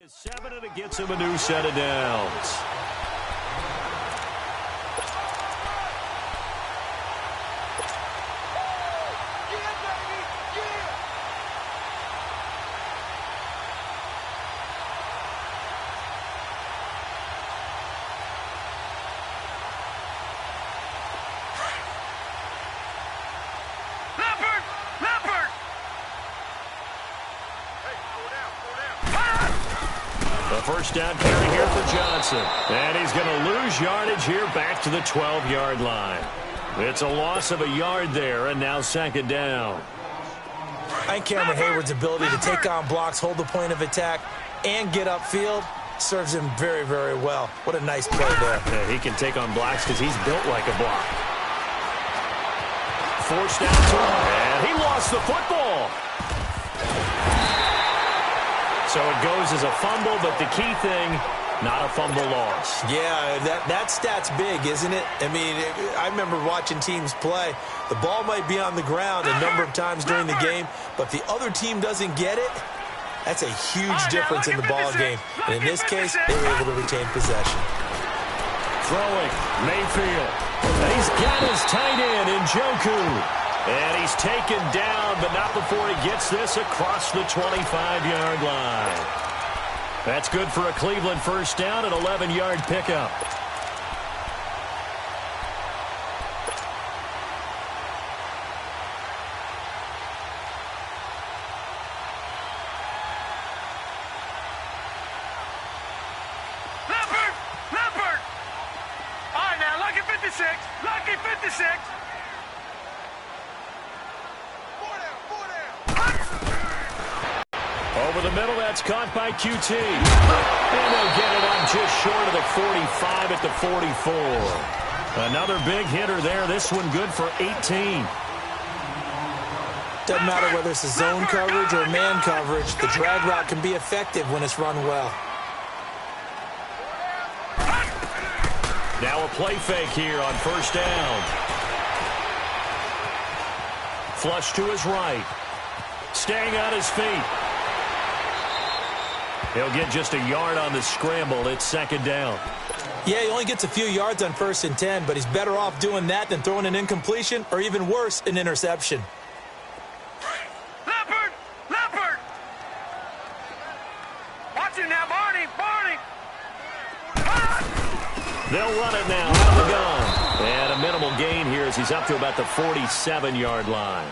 7, and it gets him a new set of downs. First down carry here for Johnson. And he's going to lose yardage here back to the 12-yard line. It's a loss of a yard there, and now second down. I think Cameron Hayward's ability to take on blocks, hold the point of attack, and get upfield serves him very, very well. What a nice play there. Yeah, he can take on blocks because he's built like a block. Forced down to him, and he lost the football. So it goes as a fumble, but the key thing, not a fumble loss. Yeah, that stat's big, isn't it? I mean, I remember watching teams play. The ball might be on the ground a number of times during the game, but the other team doesn't get it. That's a huge difference in the ball game. And in this case, they were able to retain possession. Throwing, Mayfield. And he's got his tight end in Njoku. And he's taken down, but not before he gets this across the 25-yard line. That's good for a Cleveland first down, an 11-yard pickup. Leopard! All right, now, lucky 56. Lucky 56. Over the middle, that's caught by QT. And they'll get it up just short of the 45 at the 44. Another big hitter there. This one good for 18. Doesn't matter whether it's a zone coverage or man coverage. The drag route can be effective when it's run well. Now a play fake here on first down. Flush to his right. Staying on his feet. He'll get just a yard on the scramble. It's second down. Yeah, he only gets a few yards on 1st and 10, but he's better off doing that than throwing an incompletion or even worse, an interception. Leopard! Watch it now, Barney! They'll run it now out of the gun. And a minimal gain here as he's up to about the 47-yard line.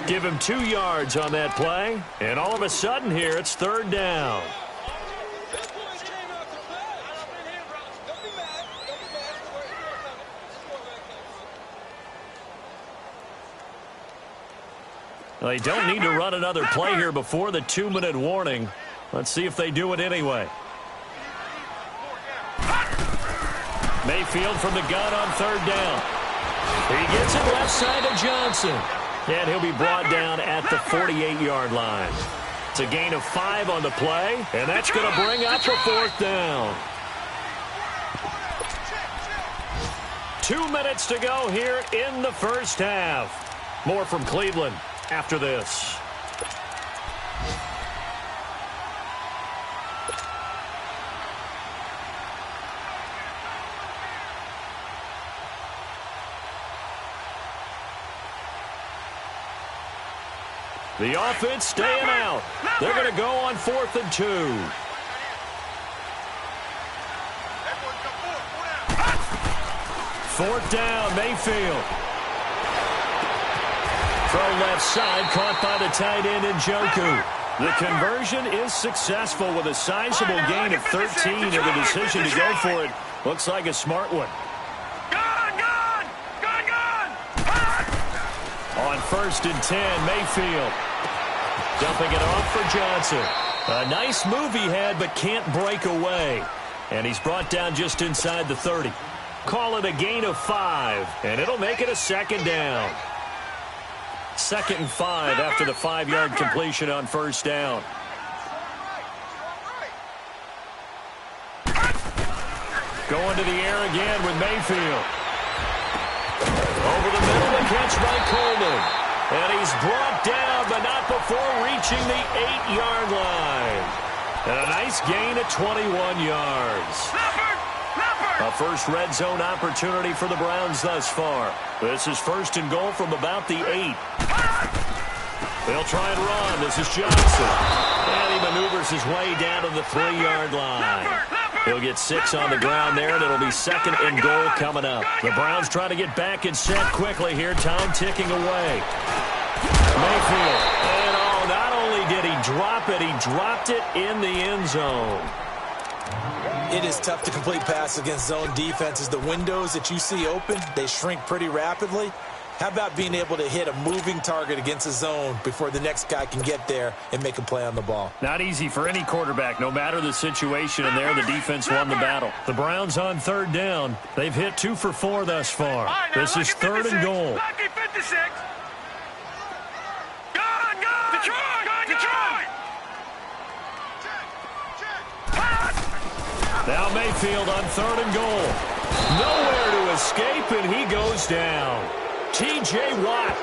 Give him 2 yards on that play, and all of a sudden here, it's third down. Well, they don't need to run another play here before the 2-minute warning. Let's see if they do it anyway. Mayfield from the gun on third down. He gets it left side to Johnson. And he'll be brought down at the 48-yard line. It's a gain of 5 on the play, and that's going to bring up the 4th down. 2 minutes to go here in the first half. More from Cleveland after this. The offense staying out. They're going to go on 4th and 2. 4th down, Mayfield. Throw left side, caught by the tight end in Njoku. The conversion is successful with a sizable gain of 13, and the decision to go for it looks like a smart one. On 1st and 10, Mayfield. Dumping it off for Johnson. A nice move he had, but can't break away. And he's brought down just inside the 30. Call it a gain of 5, and it'll make it a second down. 2nd and 5 after the 5-yard completion on first down. Going to the air again with Mayfield. Over the middle, the catch by Coleman. And he's brought down, but not before reaching the 8-yard line. And a nice gain of 21 yards. A first red zone opportunity for the Browns thus far. This is first and goal from about the 8. They'll try and run. This is Johnson. And he maneuvers his way down to the 3-yard line. He'll get 6 on the ground there, and it'll be second and goal coming up. The Browns try to get back and set quickly here. Time ticking away. Mayfield. And not only did he drop it, he dropped it in the end zone. It is tough to complete passes against zone defenses. The windows that you see open, they shrink pretty rapidly. How about being able to hit a moving target against a zone before the next guy can get there and make a play on the ball? Not easy for any quarterback, no matter the situation, and there the defense won the battle. The Browns on third down. They've hit 2 for 4 thus far. Right, this is third and goal. Lucky 56. Gone! Detroit! Now Mayfield on third and goal. Nowhere to escape, and he goes down. T.J. Watt.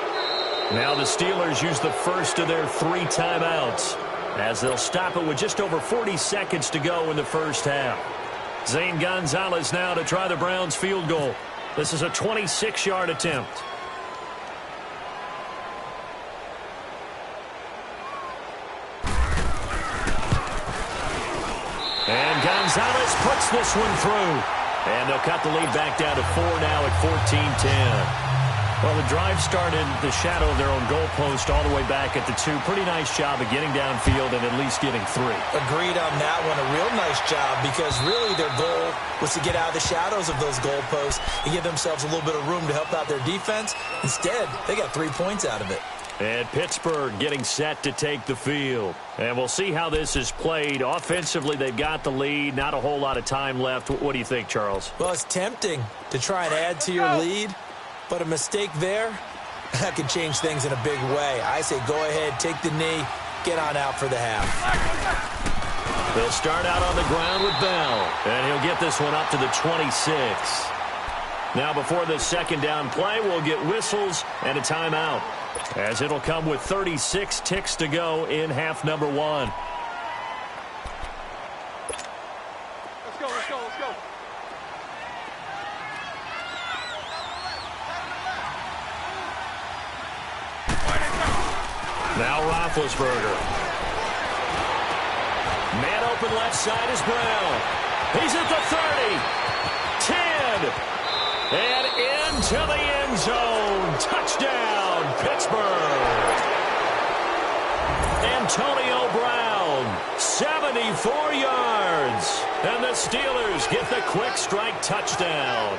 Now the Steelers use the first of their 3 timeouts as they'll stop it with just over 40 seconds to go in the first half. Zane Gonzalez now to try the Browns field goal. This is a 26-yard attempt. And Gonzalez puts this one through. And they'll cut the lead back down to 4 now at 14-10. Well, the drive started the shadow of their own goalpost all the way back at the 2. Pretty nice job of getting downfield and at least getting 3. Agreed on that one. A real nice job because really their goal was to get out of the shadows of those goalposts and give themselves a little bit of room to help out their defense. Instead, they got 3 points out of it. And Pittsburgh getting set to take the field. And we'll see how this is played. Offensively, they've got the lead. Not a whole lot of time left. What do you think, Charles? Well, it's tempting to try and add to your lead, but a mistake there, that could change things in a big way. I say go ahead, take the knee, get on out for the half. They'll start out on the ground with Bell, and he'll get this one up to the 26. Now before the second down play, we'll get whistles and a timeout, as it'll come with 36 ticks to go in half number 1. Let's go. Now Roethlisberger. Man open left side is Brown. He's at the 30. 10. And into the end zone. Touchdown, Pittsburgh. Antonio Brown, 74 yards. And the Steelers get the quick strike touchdown.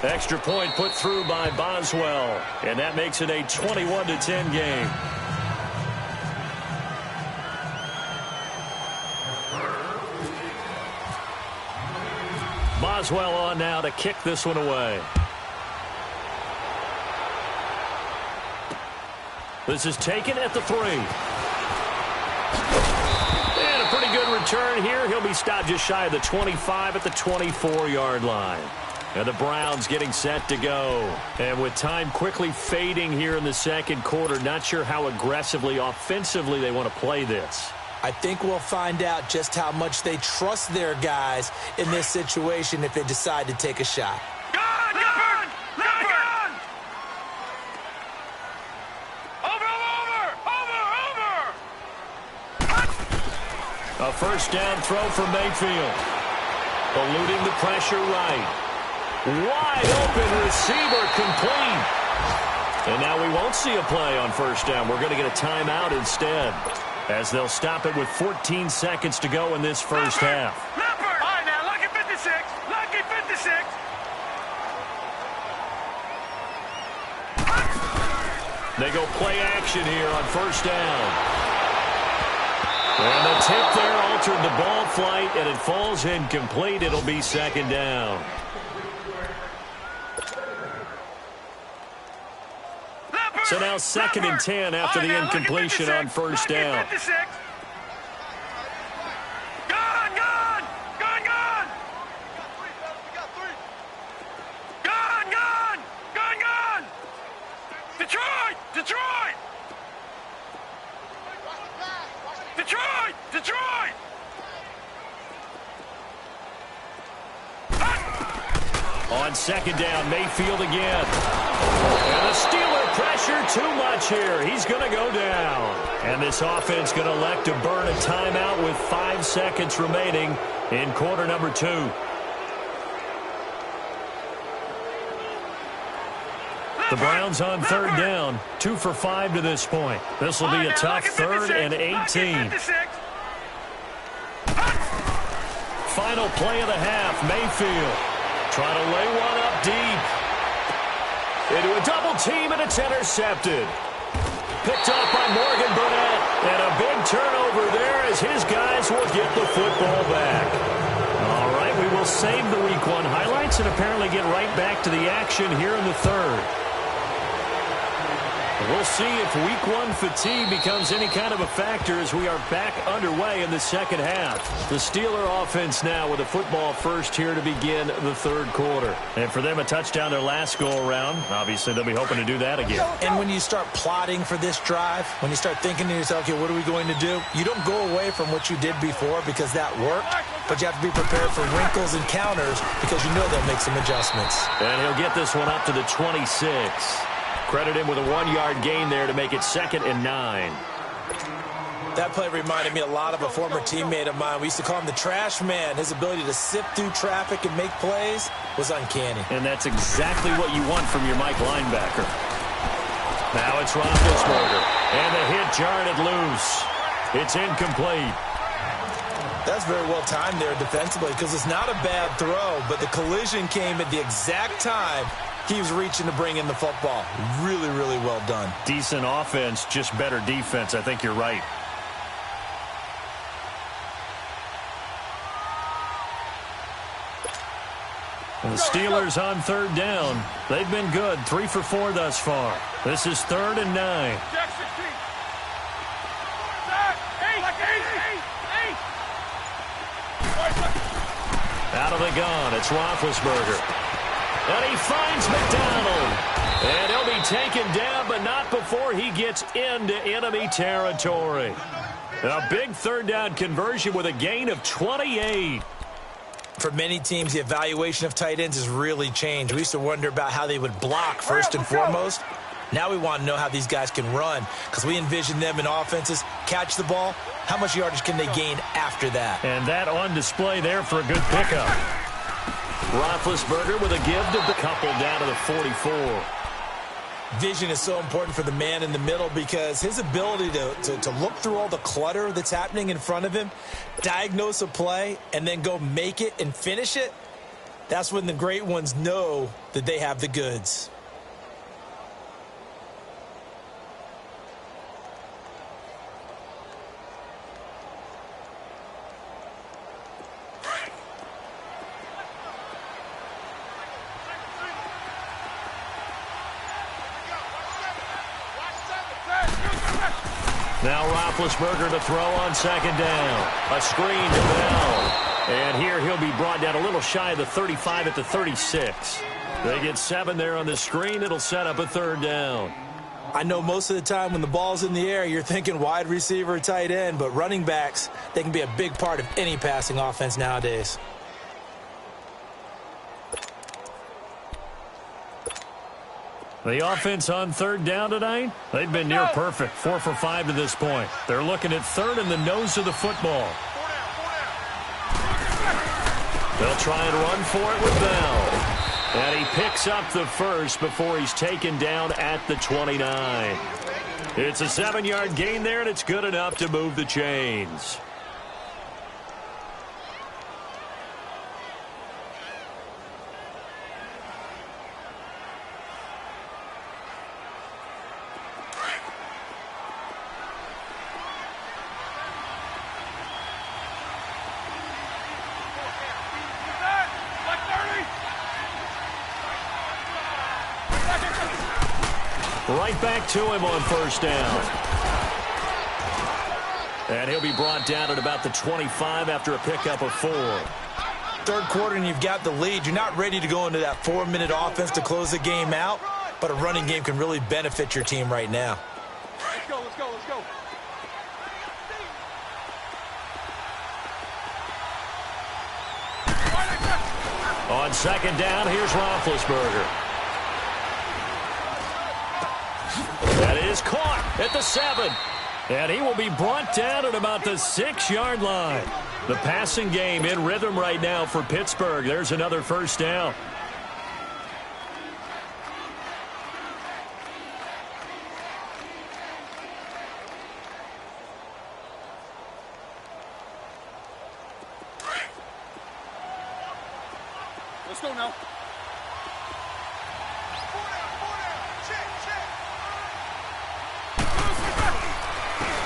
Extra point put through by Boswell. And that makes it a 21-10 game. Boswell on now to kick this one away. This is taken at the 3. And a pretty good return here. He'll be stopped just shy of the 25 at the 24-yard line. And the Browns getting set to go. And with time quickly fading here in the second quarter, not sure how aggressively, offensively they want to play this. I think we'll find out just how much they trust their guys in this situation if they decide to take a shot. Gone! Over! A first down throw for Mayfield. Eluding the pressure right. Wide open receiver complete. And now we won't see a play on first down. We're going to get a timeout instead, as they'll stop it with 14 seconds to go in this first half. All right, now, lucky 56. Lucky 56. They go play action here on first down. And the tip there altered the ball flight, and it falls incomplete. It'll be second down. So now second and 10 after the incompletion on first down. Detroit! Detroit! Detroit! On second down, Mayfield again. And the Steeler pressure too much here. He's going to go down. And this offense going to elect to burn a timeout with 5 seconds remaining in quarter number 2. The Browns on third down, 2 for 5 to this point. This will be a tough 3rd and 18. Final play of the half, Mayfield trying to lay one up deep. Into a double team, and it's intercepted. Picked up by Morgan Burnett, and a big turnover there as his guys will get the football back. All right, we will save the Week 1 highlights and apparently get right back to the action here in the 3rd. We'll see if Week 1 fatigue becomes any kind of a factor as we are back underway in the second half. The Steeler offense now with a football first here to begin the 3rd quarter. And for them, a touchdown their last go-around. Obviously, they'll be hoping to do that again. And when you start plotting for this drive, when you start thinking to yourself, okay, what are we going to do? You don't go away from what you did before because that worked, but you have to be prepared for wrinkles and counters because you know they'll make some adjustments. And he'll get this one up to the 26. Credit him with a 1-yard gain there to make it 2nd and 9. That play reminded me a lot of a former teammate of mine. We used to call him the trash man. His ability to sift through traffic and make plays was uncanny. And that's exactly what you want from your Mike linebacker. Now it's Roethlisberger. And the hit jarred it loose. It's incomplete. That's very well timed there defensively because it's not a bad throw, but the collision came at the exact time he was reaching to bring in the football. Really, really well done. Decent offense, just better defense. I think you're right. And the Steelers on third down. They've been good, 3 for 4 thus far. This is 3rd and 9. Out of the gun, it's Roethlisberger. And he finds McDonald. And he'll be taken down, but not before he gets into enemy territory. A big 3rd down conversion with a gain of 28. For many teams, the evaluation of tight ends has really changed. We used to wonder about how they would block first and foremost. Now we want to know how these guys can run because we envision them in offenses, catch the ball. How much yardage can they gain after that? And that on display there for a good pickup. Roethlisberger with a give to the couple down to the 44. Vision is so important for the man in the middle because his ability to look through all the clutter that's happening in front of him, diagnose a play, and then go make it and finish it, that's when the great ones know that they have the goods. Now Roethlisberger to throw on 2nd down. A screen to Bell. And here he'll be brought down a little shy of the 35 at the 36. They get 7 there on the screen. It'll set up a 3rd down. I know most of the time when the ball's in the air, you're thinking wide receiver, tight end, but running backs, they can be a big part of any passing offense nowadays. The offense on 3rd down tonight, they've been near perfect, 4 for 5 to this point. They're looking at 3rd and the nose of the football. They'll try and run for it with Bell. And he picks up the first before he's taken down at the 29. It's a 7-yard gain there, and it's good enough to move the chains. Right back to him on 1st down. And he'll be brought down at about the 25 after a pickup of 4. 3rd quarter and you've got the lead. You're not ready to go into that 4-minute offense to close the game out, but a running game can really benefit your team right now. Let's go, let's go, let's go. On second down, here's Roethlisberger. That is caught at the 7. And he will be brought down at about the 6-yard line. The passing game in rhythm right now for Pittsburgh. There's another first down. Let's go now.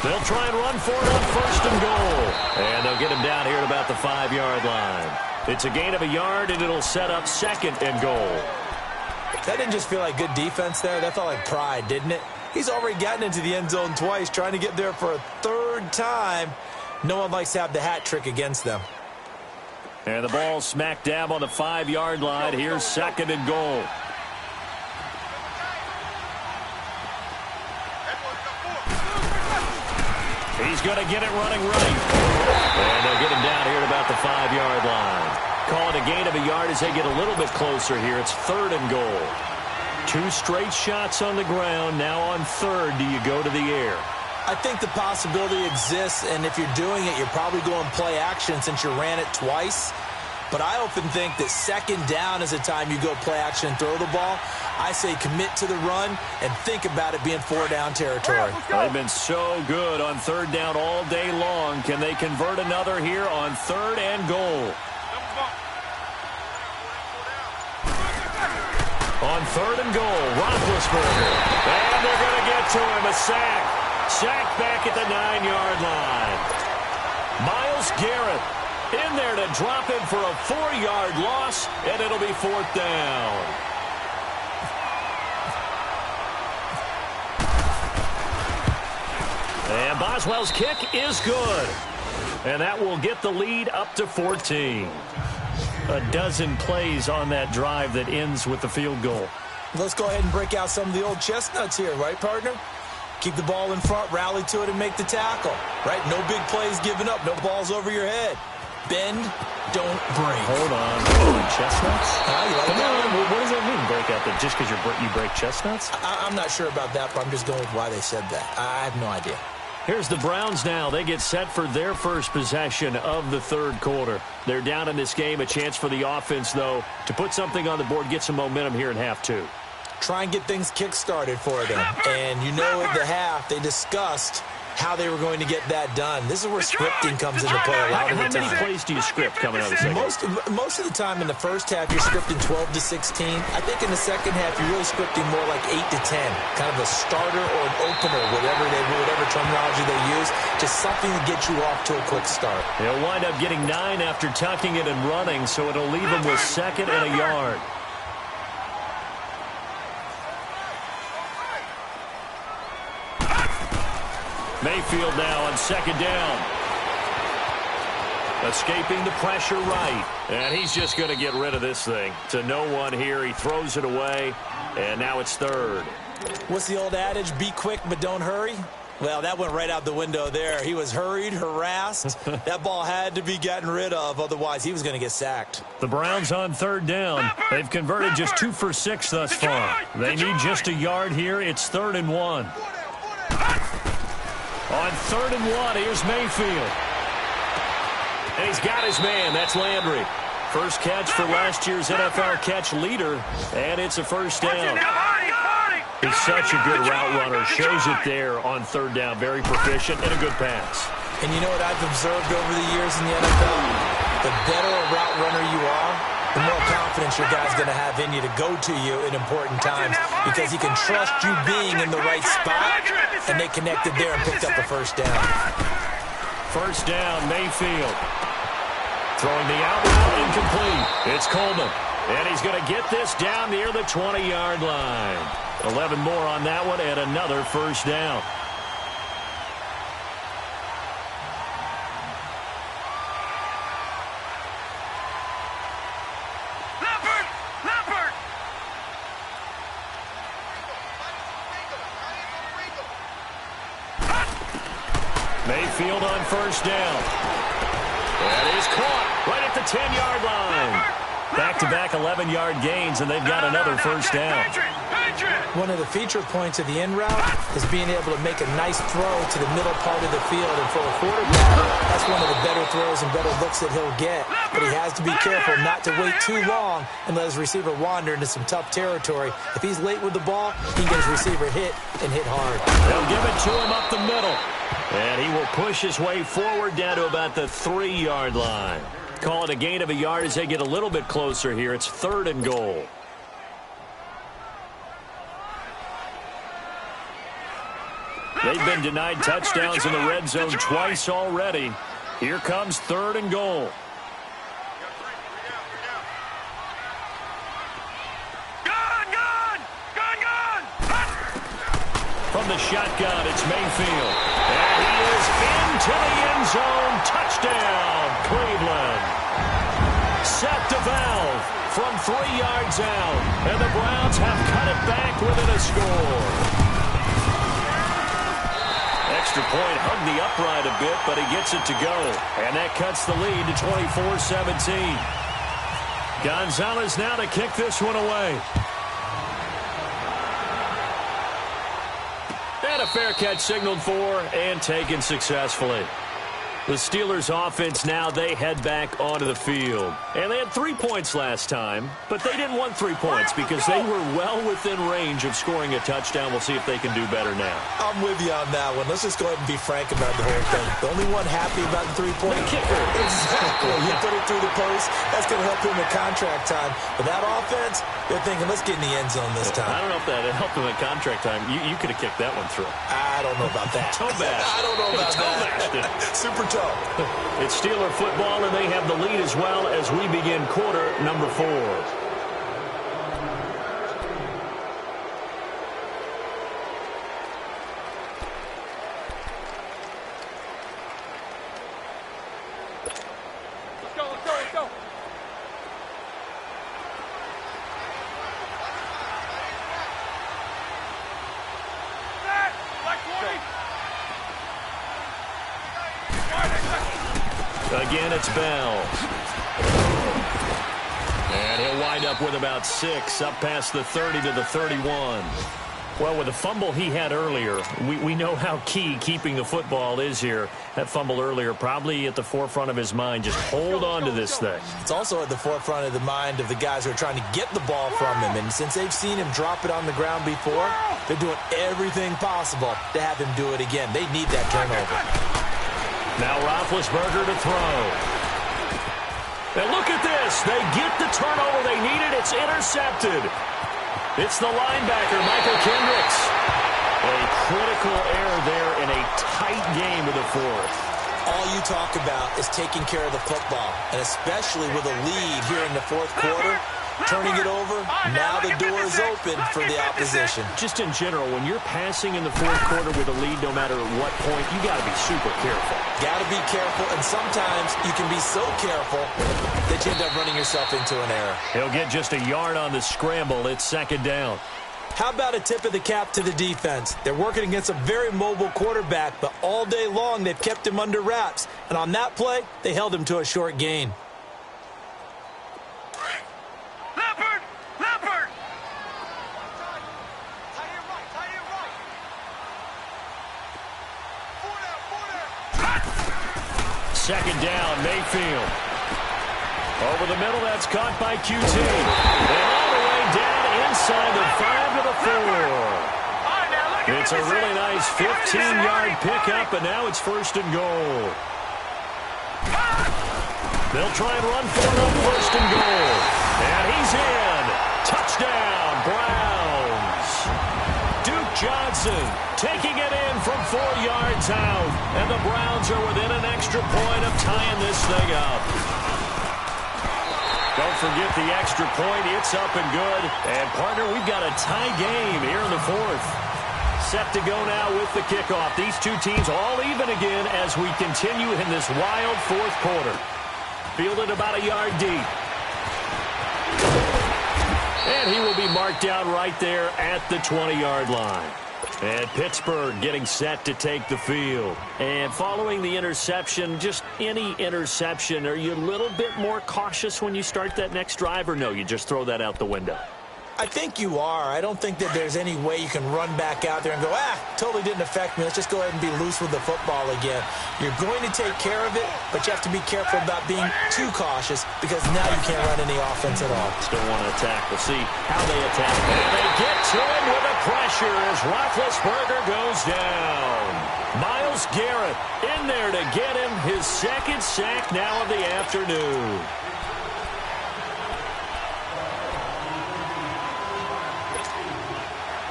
They'll try and run for it on first and goal. And they'll get him down here at about the 5-yard line. It's a gain of a yard, and it'll set up second and goal. That didn't just feel like good defense there. That felt like pride, didn't it? He's already gotten into the end zone twice, trying to get there for a third time. No one likes to have the hat trick against them. And the ball smack dab on the 5-yard line. Here's second and goal. He's going to get it running right. And they'll get him down here at about the 5-yard line. Call it a gain of a yard as they get a little bit closer here. It's third and goal. 2 straight shots on the ground. Now on third, do you go to the air? I think the possibility exists, and if you're doing it, you're probably going play action since you ran it twice. But I often think that second down is the time you go play action and throw the ball. I say commit to the run and think about it being 4-down territory. They've been so good on third down all day long. Can they convert another here on third and goal? On third and goal, Roethlisberger. And they're going to get to him, a sack. Sack back at the 9-yard line. Myles Garrett in there to drop him for a 4-yard loss, and it'll be 4th down. And Boswell's kick is good. And that will get the lead up to 14. A dozen plays on that drive that ends with the field goal. Let's go ahead and break out some of the old chestnuts here, right, partner? Keep the ball in front, rally to it, and make the tackle, right? No big plays given up, no balls over your head. Bend, don't break. Hold on. Chestnuts? You like that one? What does that mean, break out? That just because you break chestnuts? I'm not sure about that, but I'm just going with why they said that. I have no idea. Here's the Browns now. They get set for their first possession of the third quarter. They're down in this game. A chance for the offense, though, to put something on the board, get some momentum here in half 2. Try and get things kick-started for them. And you know at the half, they discussed how they were going to get that done. This is where scripting comes into play a lot of the time. How many plays do you script coming out of the second? Most of the time in the first half, you're scripting 12 to 16. I think in the second half, you're really scripting more like 8 to 10. Kind of a starter or an opener, whatever terminology they use, just something to get you off to a quick start. They'll wind up getting 9 after tucking it and running, so it'll leave them with second and a yard. Mayfield now on second down. Escaping the pressure right. And he's just going to get rid of this thing. To no one here. He throws it away. And now it's third. What's the old adage? Be quick, but don't hurry. Well, that went right out the window there. He was hurried, harassed. That ball had to be gotten rid of. Otherwise, he was going to get sacked. The Browns on third down. They've converted just 2 for 6 thus far. They need just a yard here. It's 3rd and 1. On 3rd and 1, here's Mayfield. And he's got his man. That's Landry. First catch for last year's NFL catch leader. And it's a first down. He's such a good route runner. Shows it there on third down. Very proficient and a good pass. And you know what I've observed over the years in the NFL? The better a route runner you are, the more confidence your guy's going to have in you to go to you in important times because he can trust you being in the right spot, and they connected there and picked up a first down. First down, Mayfield. Throwing the out route, incomplete. It's Coleman, and he's going to get this down near the 20-yard line. 11 more on that one, and another first down. Mayfield on first down. That is caught right at the 10-yard line. Back-to-back 11-yard gains, and they've got another first down. One of the feature points of the in route is being able to make a nice throw to the middle part of the field. And for a quarterback, that's one of the better throws and better looks that he'll get. But he has to be careful not to wait too long and let his receiver wander into some tough territory. If he's late with the ball, he can get his receiver hit and hit hard. They'll give it to him up the middle. And he will push his way forward down to about the 3-yard line. Call it a gain of a yard as they get a little bit closer here. It's 3rd and goal. They've been denied touchdowns in the red zone twice already. Here comes 3rd and goal. From the shotgun, it's Mayfield. And he is into the end zone. Touchdown, Cleveland. Set to valve from 3 yards out. And the Browns have cut it back within a score. Extra point hugged the upright a bit, but he gets it to go. And that cuts the lead to 24-17. Gonzalez now to kick this one away. And a fair catch signaled for and taken successfully. The Steelers' offense now, they head back onto the field. And they had 3 points last time, but they didn't want 3 points because they were well within range of scoring a touchdown. We'll see if they can do better now. I'm with you on that one. Let's just go ahead and be frank about the whole thing. The only one happy about the 3-point kicker. Exactly. He put it through the post. That's going to help him at contract time. But that offense, they're thinking, let's get in the end zone this time. I don't know if that helped him at contract time. You could have kicked that one through. I don't know about that. Toe bash. I don't know about that. Super toe. It's Steeler football, and they have the lead as well as we begin quarter number 4. Let's go. Again, it's Bell. And he'll wind up with about 6, up past the 30 to the 31. Well, with the fumble he had earlier, we know how key keeping the football is here. That fumble earlier probably at the forefront of his mind. Just hold on to this thing. It's also at the forefront of the mind of the guys who are trying to get the ball from him. And since they've seen him drop it on the ground before, they're doing everything possible to have him do it again. They need that turnover. Now Roethlisberger to throw. And look at this. They get the turnover they needed. It's intercepted. It's the linebacker, Michael Kendricks. A critical error there in a tight game of the 4th. All you talk about is taking care of the football, and especially with a lead here in the 4th quarter, turning it over, now the door is open for the opposition. Just in general, when you're passing in the 4th quarter with a lead, no matter what point, you got to be super careful. Got to be careful, and sometimes you can be so careful that you end up running yourself into an error. He'll get just a yard on the scramble. It's 2nd down. How about a tip of the cap to the defense? They're working against a very mobile quarterback, but all day long they've kept him under wraps. And on that play, they held him to a short gain. Leopard! Second down, Mayfield. Over the middle, that's caught by QT. And all the way down inside the 5 to the 4. It's a really nice 15-yard pickup, and now it's 1st and goal. They'll try and run for it on 1st and goal. And he's in. Touchdown, Browns. Duke Johnson taking it in from 4 yards out. And the Browns are within an extra point of tying this thing up. Don't forget the extra point. It's up and good. And, partner, we've got a tie game here in the 4th. Set to go now with the kickoff. These two teams all even again as we continue in this wild 4th quarter. Fielded about a yard deep. And he will be marked down right there at the 20-yard line. And Pittsburgh getting set to take the field. And following the interception, just any interception, are you a little bit more cautious when you start that next drive, or no, you just throw that out the window? I think you are. I don't think that there's any way you can run back out there and go, totally didn't affect me. Let's just go ahead and be loose with the football again. You're going to take care of it, but you have to be careful about being too cautious because now you can't run any offense at all. Still want to attack. We'll see how they attack. And they get to him with the pressure as Roethlisberger goes down. Myles Garrett in there to get him his second sack now of the afternoon.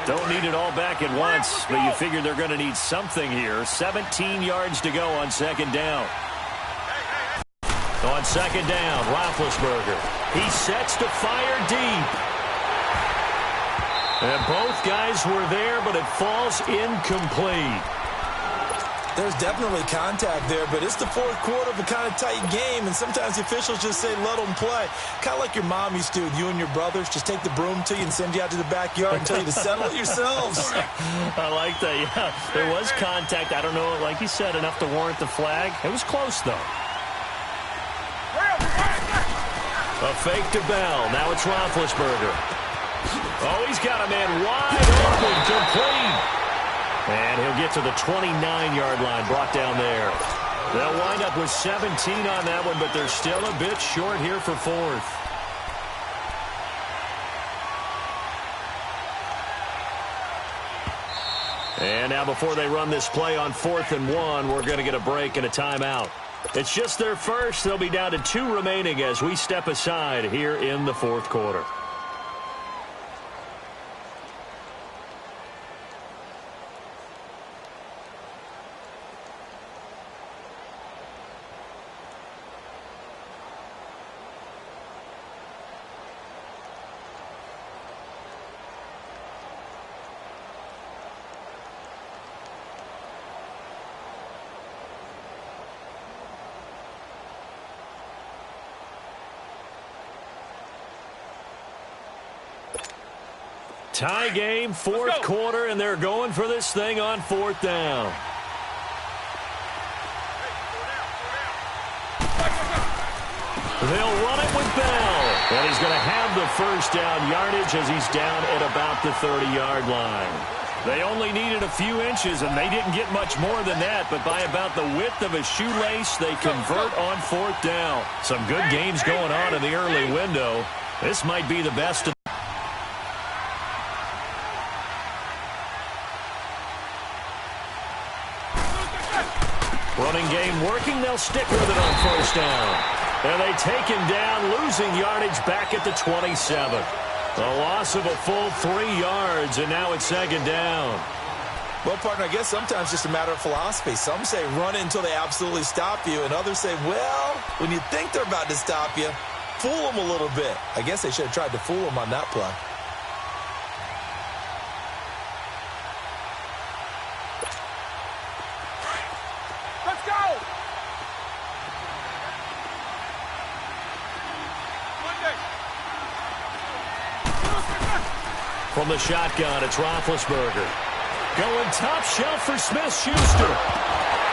Don't need it all back at once, but you figure they're going to need something here. 17 yards to go on second down. On second down, Roethlisberger. He sets to fire deep. And both guys were there, but it falls incomplete. There's definitely contact there, but it's the fourth quarter of a kind of tight game, and sometimes the officials just say, let them play. Kind of like your mom used to with you and your brothers. Just take the broom to you and send you out to the backyard and tell you to settle it yourselves. I like that, yeah. There was contact. I don't know, like you said, enough to warrant the flag. It was close, though. A fake to Bell. Now it's Roethlisberger. Oh, he's got a man wide open, complete. And he'll get to the 29-yard line, brought down there. They'll wind up with 17 on that one, but they're still a bit short here for fourth. And now before they run this play on 4th and 1, we're going to get a break and a timeout. It's just their first. They'll be down to 2 remaining as we step aside here in the fourth quarter. Tie game, fourth quarter, and they're going for this thing on 4th down. They'll run it with Bell, and he's going to have the first down yardage as he's down at about the 30-yard line. They only needed a few inches, and they didn't get much more than that, but by about the width of a shoelace, they convert on 4th down. Some good games going on in the early window. This might be the best of running game working. They'll stick with it on 1st down. And they take him down, losing yardage back at the 27. A loss of a full 3 yards, and now it's 2nd down. Well, partner, I guess sometimes it's just a matter of philosophy. Some say run it until they absolutely stop you, and others say, well, when you think they're about to stop you, fool them a little bit. I guess they should have tried to fool them on that play. From the shotgun, it's Roethlisberger. Going top shelf for Smith-Schuster.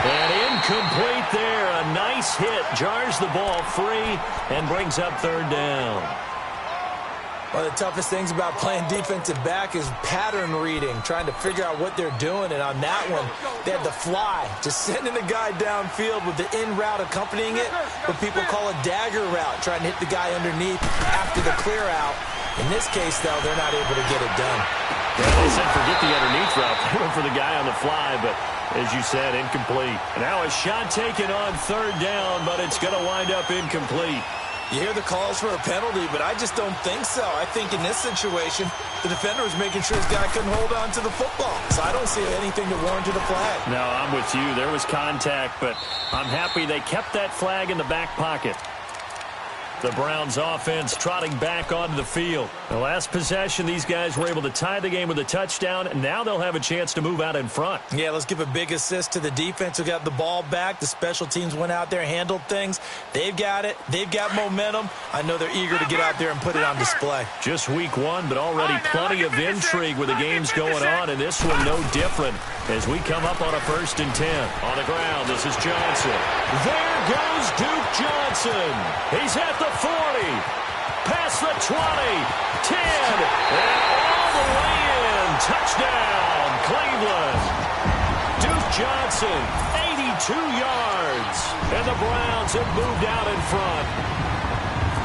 And incomplete there. A nice hit. Jars the ball free and brings up 3rd down. One of the toughest things about playing defensive back is pattern reading, trying to figure out what they're doing. And on that one, they had the fly, just sending the guy downfield with the in route accompanying it, what people call a dagger route, trying to hit the guy underneath after the clear out. In this case, though, they're not able to get it done. Yeah, they said forget the underneath route. They went for the guy on the fly, but as you said, incomplete. Now a shot taken on 3rd down, but it's going to wind up incomplete. You hear the calls for a penalty, but I just don't think so. I think in this situation, the defender was making sure his guy couldn't hold on to the football. So I don't see anything that warranted a flag. No, I'm with you. There was contact, but I'm happy they kept that flag in the back pocket. The Browns offense trotting back onto the field. The last possession, these guys were able to tie the game with a touchdown, and now they'll have a chance to move out in front. Yeah, let's give a big assist to the defense who got the ball back. The special teams went out there, handled things. They've got it. They've got momentum. I know they're eager to get out there and put it on display. Just week one, but already plenty of intrigue with the games going on, and this one no different as we come up on a 1st and 10. On the ground, this is Johnson. There goes Duke Johnson. He's at the 40, past the 20, 10, and all the way in. Touchdown, Cleveland. Duke Johnson, 82 yards, and the Browns have moved out in front.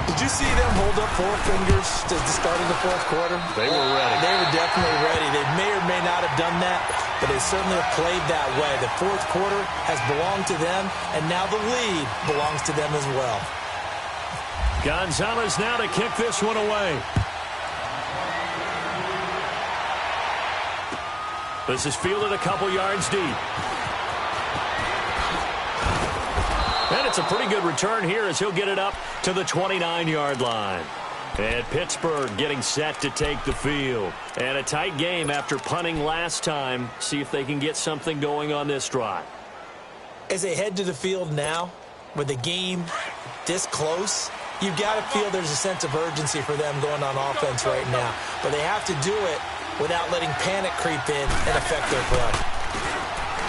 Did you see them hold up 4 fingers to the start of the 4th quarter? They were ready. They were definitely ready. They may or may not have done that, but they certainly have played that way. The 4th quarter has belonged to them, and now the lead belongs to them as well. Gonzalez now to kick this one away. This is fielded a couple yards deep. And it's a pretty good return here as he'll get it up to the 29-yard line. And Pittsburgh getting set to take the field. And a tight game after punting last time. See if they can get something going on this drive. As they head to the field now, with the game this close, you've got to feel there's a sense of urgency for them going on offense right now. But they have to do it without letting panic creep in and affect their play.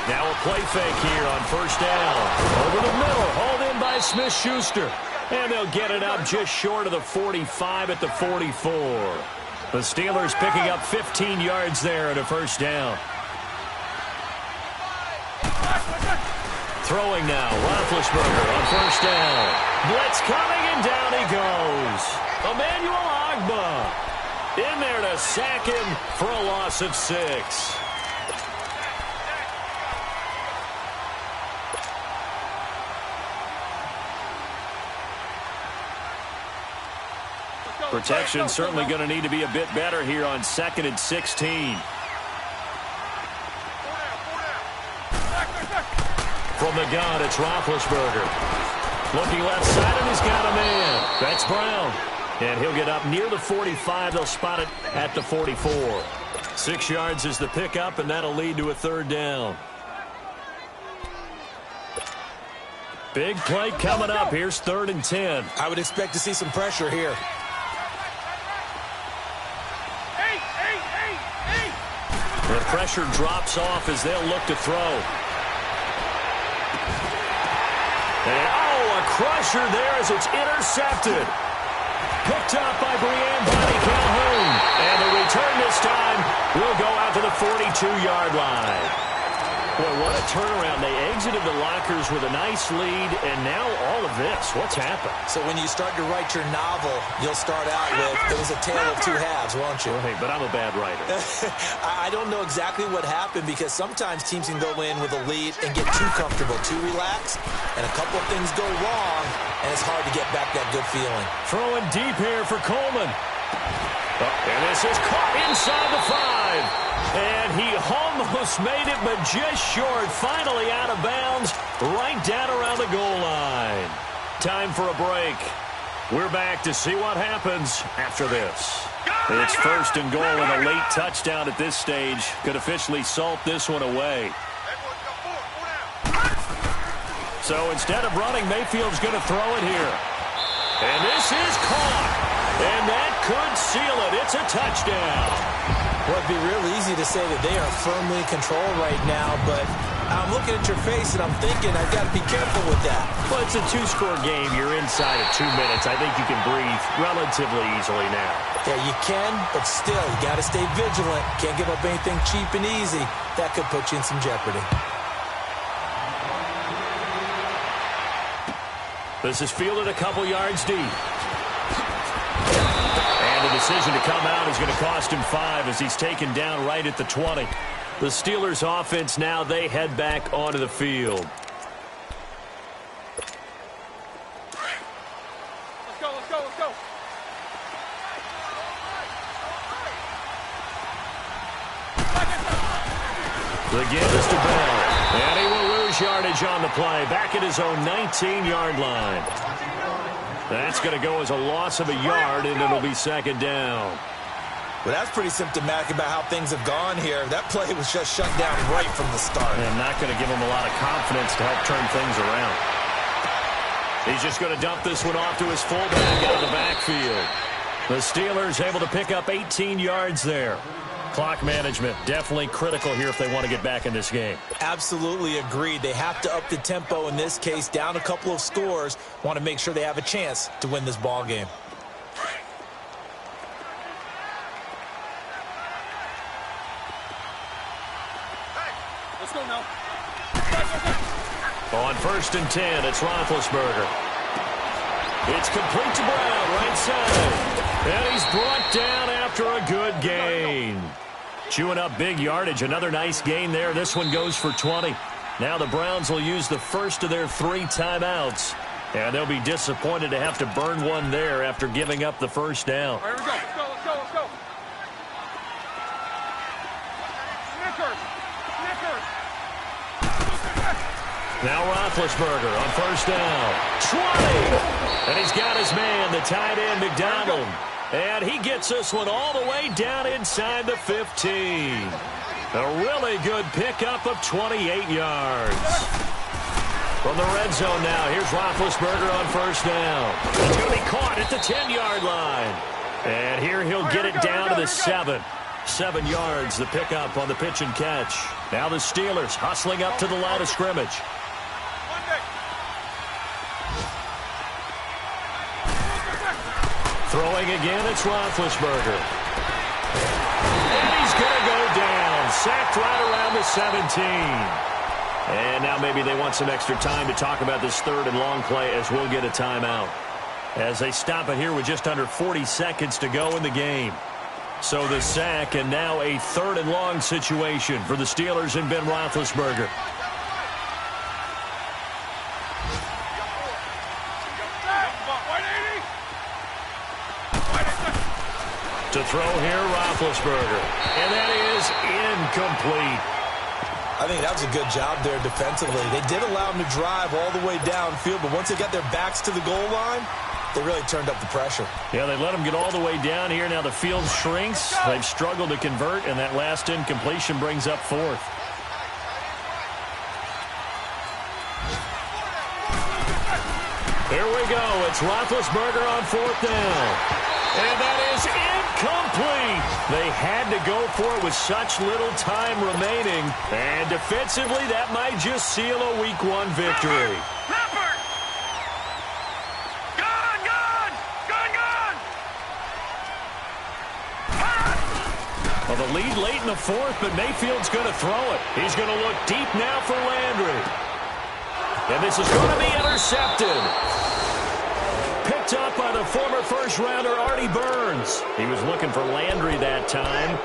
Now a play fake here on 1st down. Over the middle, hauled in by Smith-Schuster. And they'll get it up just short of the 45 at the 44. The Steelers picking up 15 yards there at a 1st down. Throwing now, Roethlisberger on 1st down. Blitz coming, and down he goes. Emmanuel Ogbah in there to sack him for a loss of 6. Protection certainly going to need to be a bit better here on 2nd and 16. From the gun, it's Roethlisberger. Looking left side, and he's got a man. That's Brown. And he'll get up near the 45. They'll spot it at the 44. 6 yards is the pickup, and that'll lead to a 3rd down. Big play coming up. Here's 3rd and 10. I would expect to see some pressure here. The pressure drops off as they'll look to throw. And, a crusher there as it's intercepted. Picked up by Brianne Calhoun. And the return this time will go out to the 42-yard line. Boy, what a turnaround. They exited the lockers with a nice lead, and now all of this. What's happened? So when you start to write your novel, you'll start out with, it was a tale of 2 halves, won't you? Well, hey, but I'm a bad writer. I don't know exactly what happened because sometimes teams can go in with a lead and get too comfortable, too relaxed, and a couple of things go wrong, and it's hard to get back that good feeling. Throwing deep here for Coleman. And this is caught inside the 5. And he almost made it, but just short. Finally out of bounds, right down around the goal line. Time for a break. We're back to see what happens after this. It's 1st and goal, and a late touchdown at this stage could officially salt this one away. So instead of running, Mayfield's going to throw it here. And this is caught. And that could seal it. It's a touchdown. Well, it'd be real easy to say that they are firmly in control right now, but I'm looking at your face and I'm thinking I've got to be careful with that. Well, it's a 2-score game. You're inside of 2 minutes. I think you can breathe relatively easily now. Yeah, you can, but still, you got to stay vigilant. Can't give up anything cheap and easy. That could put you in some jeopardy. This is fielded a couple yards deep. The decision to come out is going to cost him 5 as he's taken down right at the 20. The Steelers offense now, they head back onto the field. Let's go, let's go, let's go. The give is to Bell. And he will lose yardage on the play. Back at his own 19-yard line. That's going to go as a loss of a yard, and it'll be second down. Well, that's pretty symptomatic about how things have gone here. That play was just shut down right from the start. And not going to give him a lot of confidence to help turn things around. He's just going to dump this one off to his fullback out of the backfield. The Steelers able to pick up 18 yards there. Clock management definitely critical here if they want to get back in this game. Absolutely agreed. They have to up the tempo in this case, down a couple of scores. Want to make sure they have a chance to win this ball game. Let's go now. On 1st and 10, it's Roethlisberger. It's complete to Brown, right side. And he's brought down after a good gain. Chewing up big yardage. Another nice gain there. This one goes for 20. Now the Browns will use the first of their 3 timeouts. And they'll be disappointed to have to burn one there after giving up the first down. All right, here we go. Let's go. Let's go. Snickers. Now Roethlisberger on 1st down. 20! And he's got his man, the tight end, McDonald. And he gets this one all the way down inside the 15. A really good pickup of 28 yards. From the red zone now, here's Roethlisberger on 1st down. It's going to be caught at the 10-yard line. And here he'll get it down to the 7. 7 yards, the pickup on the pitch and catch. Now the Steelers hustling up to the line of scrimmage. Throwing again, it's Roethlisberger. And he's going to go down. Sacked right around the 17. And now maybe they want some extra time to talk about this 3rd and long play as we'll get a timeout. As they stop it here with just under 40 seconds to go in the game. So the sack, and now a 3rd and long situation for the Steelers and Ben Roethlisberger. To throw here, Roethlisberger. And that is incomplete. I think that was a good job there defensively. They did allow him to drive all the way downfield, but once they got their backs to the goal line, they really turned up the pressure. Yeah, they let him get all the way down here. Now the field shrinks. They've struggled to convert, and that last incompletion brings up 4th. Here we go. It's Roethlisberger on 4th down. And that is incomplete. They had to go for it with such little time remaining. And defensively, that might just seal a Week 1 victory. Leopard! Gone! Well, the lead late in the 4th, but Mayfield's going to throw it. He's going to look deep now for Landry. And this is going to be intercepted. Picked up by the former first-rounder Artie Burns. He was looking for Landry that time.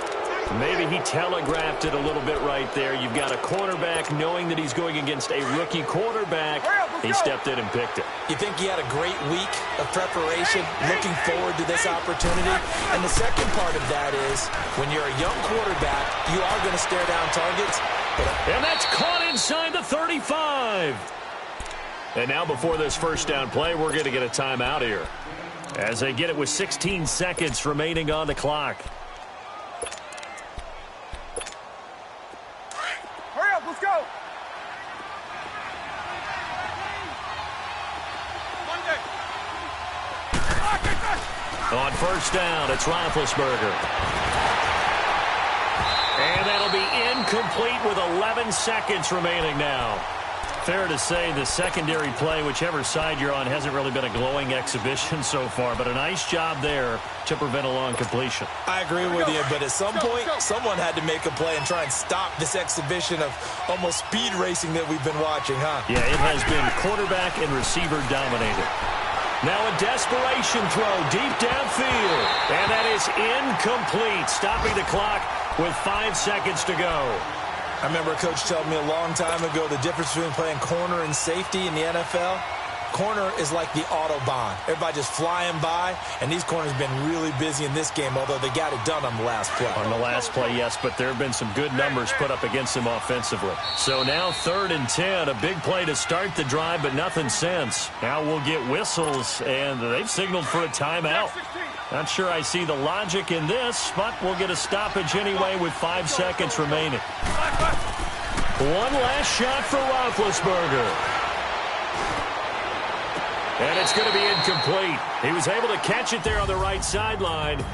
Maybe he telegraphed it a little bit right there. You've got a quarterback knowing that he's going against a rookie quarterback. He stepped in and picked it. You think he had a great week of preparation, looking forward to this opportunity? And the second part of that is, when you're a young quarterback, you are going to stare down targets. And that's caught inside the 35. And now before this first down play, we're going to get a timeout here. As they get it with 16 seconds remaining on the clock. Hurry up, let's go! On 1st down, it's Roethlisberger. And that'll be incomplete with 11 seconds remaining now. Fair to say the secondary play, whichever side you're on, hasn't really been a glowing exhibition so far, but a nice job there to prevent a long completion. I agree with you, but at some point, someone had to make a play and try and stop this exhibition of almost speed racing that we've been watching, huh? Yeah, it has been quarterback and receiver dominated. Now a desperation throw deep downfield, and that is incomplete, stopping the clock with 5 seconds to go. I remember a coach telling me a long time ago the difference between playing corner and safety in the NFL. corner is like the Autobahn. Everybody just flying by, and these corners have been really busy in this game, although they got it done on the last play. On the last play, yes, but there have been some good numbers put up against them offensively. So now 3rd and 10, a big play to start the drive, but nothing since. Now we'll get whistles, and they've signaled for a timeout. Not sure I see the logic in this, but we'll get a stoppage anyway with 5 seconds remaining. One last shot for Roethlisberger. And it's going to be incomplete. He was able to catch it there on the right sideline,